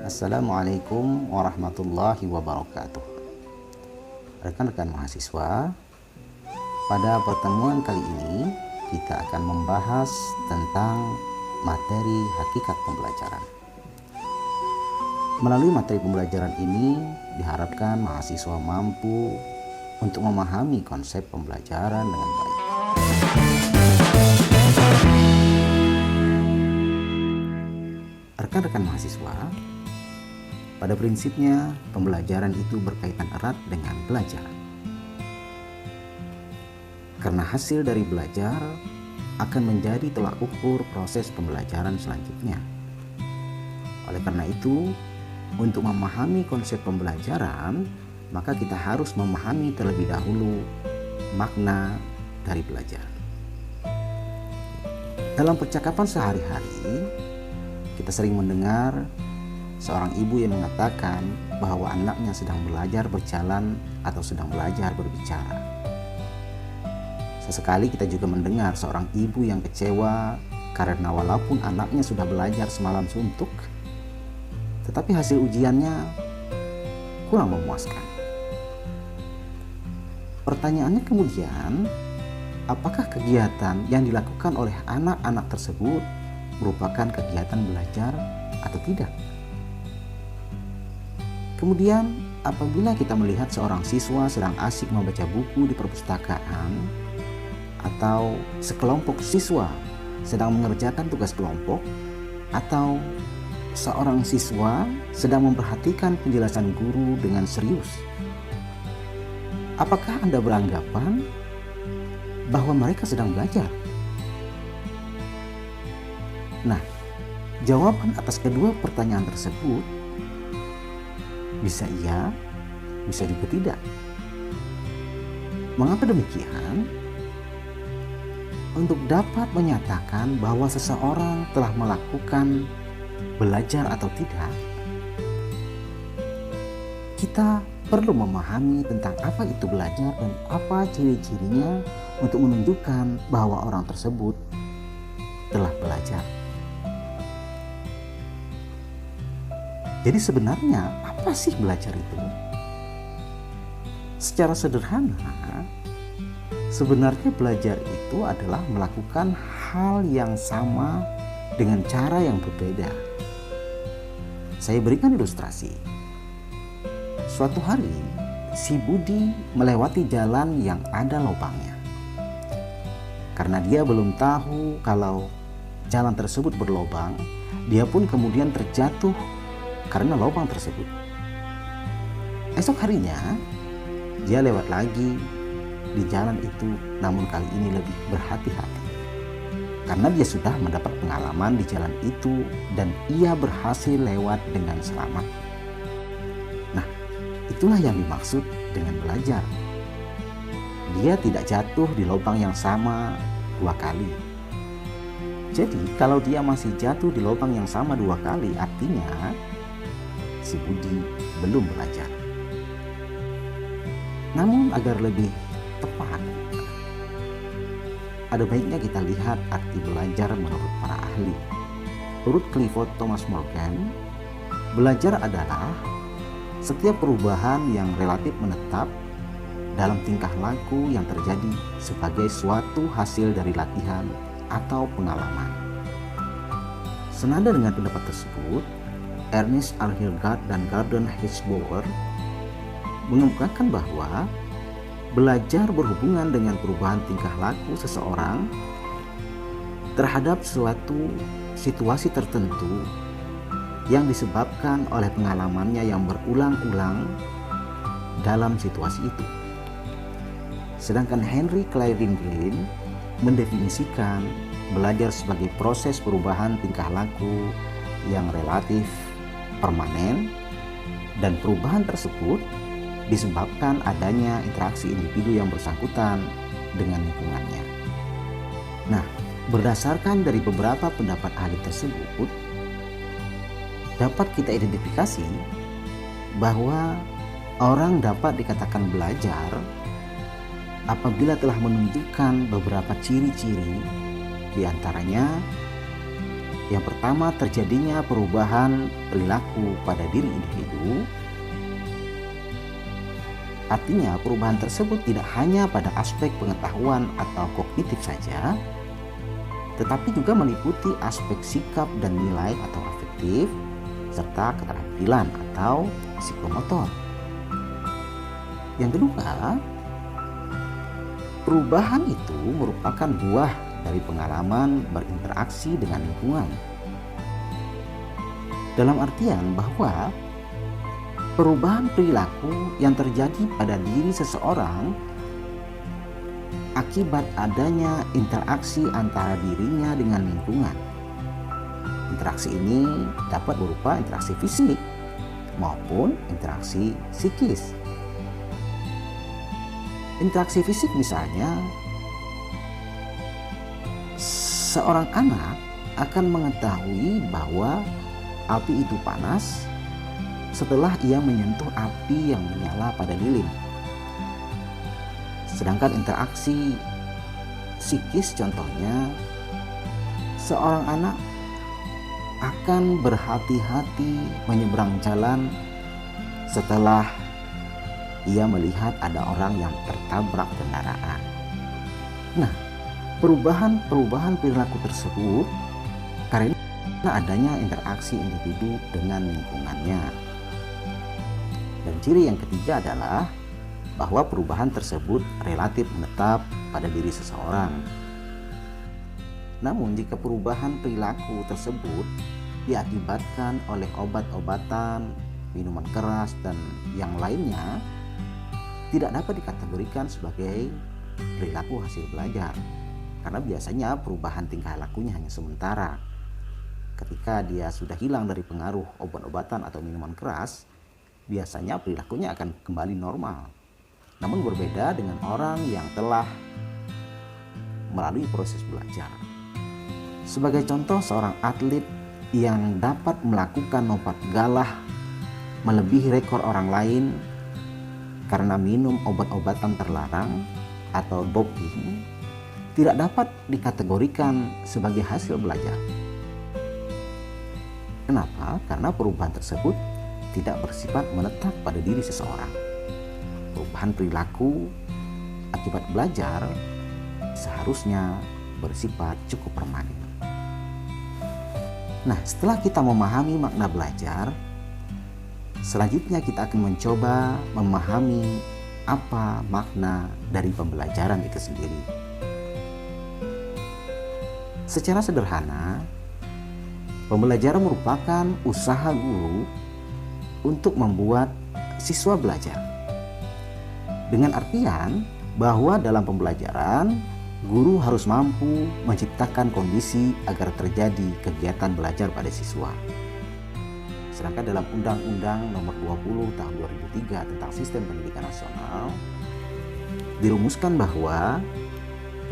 Assalamualaikum warahmatullahi wabarakatuh. Rekan-rekan mahasiswa, pada pertemuan kali ini kita akan membahas tentang materi hakikat pembelajaran. Melalui materi pembelajaran ini diharapkan mahasiswa mampu untuk memahami konsep pembelajaran dengan baik. Rekan-rekan mahasiswa, pada prinsipnya pembelajaran itu berkaitan erat dengan belajar. Karena hasil dari belajar akan menjadi tolak ukur proses pembelajaran selanjutnya. Oleh karena itu, untuk memahami konsep pembelajaran, maka kita harus memahami terlebih dahulu makna dari belajar. Dalam percakapan sehari-hari, kita sering mendengar seorang ibu yang mengatakan bahwa anaknya sedang belajar berjalan atau sedang belajar berbicara. Sesekali kita juga mendengar seorang ibu yang kecewa karena walaupun anaknya sudah belajar semalam suntuk, tetapi hasil ujiannya kurang memuaskan. Pertanyaannya kemudian, apakah kegiatan yang dilakukan oleh anak-anak tersebut merupakan kegiatan belajar atau tidak? Kemudian, apabila kita melihat seorang siswa sedang asyik membaca buku di perpustakaan, atau sekelompok siswa sedang mengerjakan tugas kelompok, atau seorang siswa sedang memperhatikan penjelasan guru dengan serius, apakah Anda beranggapan bahwa mereka sedang belajar? Nah, jawaban atas kedua pertanyaan tersebut bisa iya, bisa juga tidak. Mengapa demikian? Untuk dapat menyatakan bahwa seseorang telah melakukan belajar atau tidak, kita perlu memahami tentang apa itu belajar dan apa ciri-cirinya untuk menunjukkan bahwa orang tersebut telah belajar. Jadi sebenarnya apa sih belajar itu? Secara sederhana, sebenarnya belajar itu adalah melakukan hal yang sama dengan cara yang berbeda. Saya berikan ilustrasi. Suatu hari, si Budi melewati jalan yang ada lubangnya. Karena dia belum tahu kalau jalan tersebut berlubang, dia pun kemudian terjatuh karena lubang tersebut. Esok harinya, dia lewat lagi di jalan itu, namun kali ini lebih berhati-hati. Karena dia sudah mendapat pengalaman di jalan itu dan ia berhasil lewat dengan selamat. Nah, itulah yang dimaksud dengan belajar. Dia tidak jatuh di lubang yang sama dua kali. Jadi, kalau dia masih jatuh di lubang yang sama dua kali, artinya si Budi belum belajar. Namun agar lebih tepat, ada baiknya kita lihat arti belajar menurut para ahli. Menurut Clifford Thomas Morgan, belajar adalah setiap perubahan yang relatif menetap dalam tingkah laku yang terjadi sebagai suatu hasil dari latihan atau pengalaman. Senada dengan pendapat tersebut, Ernest R. Hilgard dan Gordon H. Bower mengemukakan bahwa belajar berhubungan dengan perubahan tingkah laku seseorang terhadap suatu situasi tertentu yang disebabkan oleh pengalamannya yang berulang-ulang dalam situasi itu. Sedangkan Henry Clavin Green mendefinisikan belajar sebagai proses perubahan tingkah laku yang relatif permanen, dan perubahan tersebut disebabkan adanya interaksi individu yang bersangkutan dengan lingkungannya. Nah, berdasarkan dari beberapa pendapat ahli tersebut, dapat kita identifikasi bahwa orang dapat dikatakan belajar apabila telah menunjukkan beberapa ciri-ciri, di antaranya Yang pertama, terjadinya perubahan perilaku pada diri individu. Artinya perubahan tersebut tidak hanya pada aspek pengetahuan atau kognitif saja, tetapi juga meliputi aspek sikap dan nilai atau afektif, serta keterampilan atau psikomotor. Yang kedua, perubahan itu merupakan buah dari pengalaman berinteraksi dengan lingkungan. Dalam artian bahwa perubahan perilaku yang terjadi pada diri seseorang akibat adanya interaksi antara dirinya dengan lingkungan. Interaksi ini dapat berupa interaksi fisik maupun interaksi psikis. Interaksi fisik misalnya, seorang anak akan mengetahui bahwa api itu panas setelah ia menyentuh api yang menyala pada lilin. Sedangkan interaksi psikis contohnya, seorang anak akan berhati-hati menyeberang jalan setelah ia melihat ada orang yang tertabrak kendaraan. Nah, perubahan perilaku tersebut karena adanya interaksi individu dengan lingkungannya. Dan ciri yang ketiga adalah bahwa perubahan tersebut relatif menetap pada diri seseorang. Namun jika perubahan perilaku tersebut diakibatkan oleh obat-obatan, minuman keras, dan yang lainnya, tidak dapat dikategorikan sebagai perilaku hasil belajar. Karena biasanya perubahan tingkah lakunya hanya sementara. Ketika dia sudah hilang dari pengaruh obat-obatan atau minuman keras, biasanya perilakunya akan kembali normal. Namun berbeda dengan orang yang telah melalui proses belajar. Sebagai contoh, seorang atlet yang dapat melakukan lompat galah melebihi rekor orang lain karena minum obat-obatan terlarang atau doping tidak dapat dikategorikan sebagai hasil belajar. Kenapa? Karena perubahan tersebut tidak bersifat menetap pada diri seseorang. Perubahan perilaku akibat belajar seharusnya bersifat cukup permanen. Nah, setelah kita memahami makna belajar, selanjutnya kita akan mencoba memahami apa makna dari pembelajaran itu sendiri. Secara sederhana, pembelajaran merupakan usaha guru untuk membuat siswa belajar. Dengan artian bahwa dalam pembelajaran, guru harus mampu menciptakan kondisi agar terjadi kegiatan belajar pada siswa. Sedangkan dalam Undang-Undang Nomor 20 Tahun 2003 tentang Sistem Pendidikan Nasional dirumuskan bahwa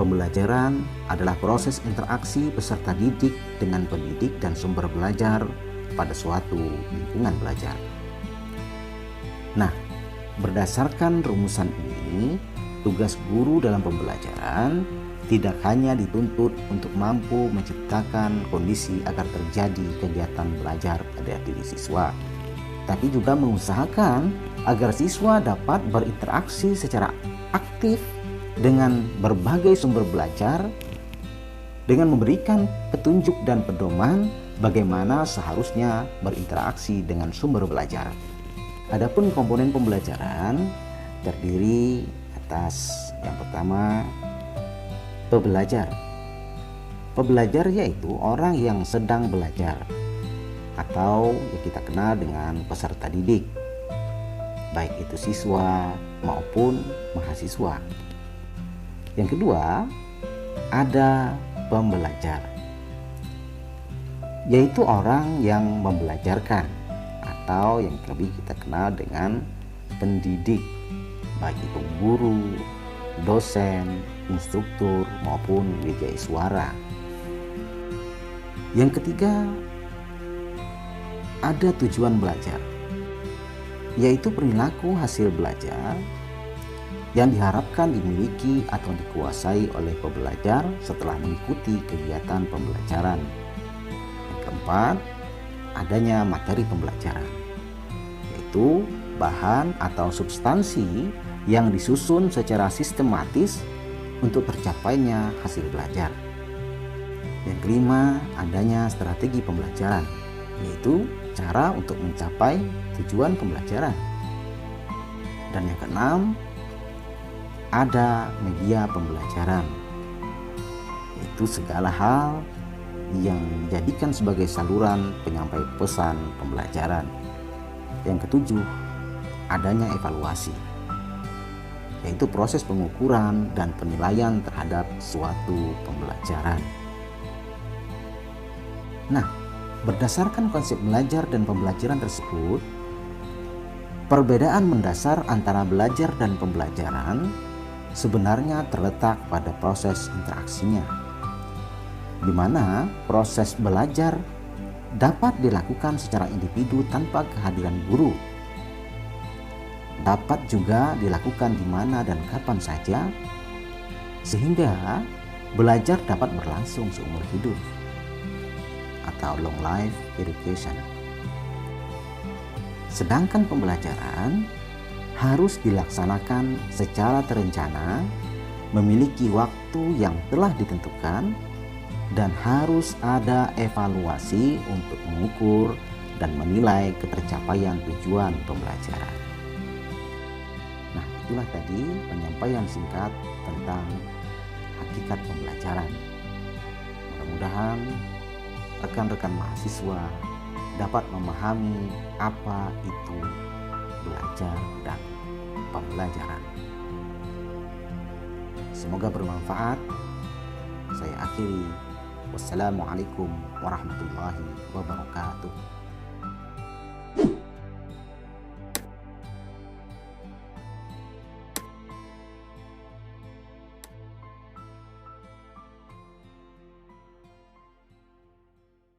pembelajaran adalah proses interaksi peserta didik dengan pendidik dan sumber belajar pada suatu lingkungan belajar. Nah, berdasarkan rumusan ini, tugas guru dalam pembelajaran tidak hanya dituntut untuk mampu menciptakan kondisi agar terjadi kegiatan belajar pada diri siswa, tapi juga mengusahakan agar siswa dapat berinteraksi secara aktif dengan berbagai sumber belajar dengan memberikan petunjuk dan pedoman bagaimana seharusnya berinteraksi dengan sumber belajar. Adapun komponen pembelajaran terdiri atas yang pertama, pebelajar. Pebelajar yaitu orang yang sedang belajar atau yang kita kenal dengan peserta didik, baik itu siswa maupun mahasiswa. Yang kedua, ada pembelajar, yaitu orang yang membelajarkan atau yang lebih kita kenal dengan pendidik, baik itu guru, dosen, instruktur maupun wijaiswara. Yang ketiga, ada tujuan belajar, yaitu perilaku hasil belajar yang diharapkan dimiliki atau dikuasai oleh pembelajar setelah mengikuti kegiatan pembelajaran. keempat, adanya materi pembelajaran, yaitu bahan atau substansi yang disusun secara sistematis untuk tercapainya hasil belajar. Yang kelima, adanya strategi pembelajaran, yaitu cara untuk mencapai tujuan pembelajaran. Dan yang keenam, ada media pembelajaran, yaitu segala hal yang dijadikan sebagai saluran penyampai pesan pembelajaran. Yang ketujuh, adanya evaluasi, yaitu proses pengukuran dan penilaian terhadap suatu pembelajaran. Nah, berdasarkan konsep belajar dan pembelajaran tersebut, perbedaan mendasar antara belajar dan pembelajaran sebenarnya terletak pada proses interaksinya, di mana proses belajar dapat dilakukan secara individu tanpa kehadiran guru. Dapat juga dilakukan di mana dan kapan saja, sehingga belajar dapat berlangsung seumur hidup atau long life education. Sedangkan pembelajaran harus dilaksanakan secara terencana, memiliki waktu yang telah ditentukan, dan harus ada evaluasi untuk mengukur dan menilai ketercapaian tujuan pembelajaran. Nah, itulah tadi penyampaian singkat tentang hakikat pembelajaran. Mudah-mudahan rekan-rekan mahasiswa dapat memahami apa itu belajar dan pembelajaran. Semoga bermanfaat. Saya akhiri. Wassalamualaikum warahmatullahi wabarakatuh.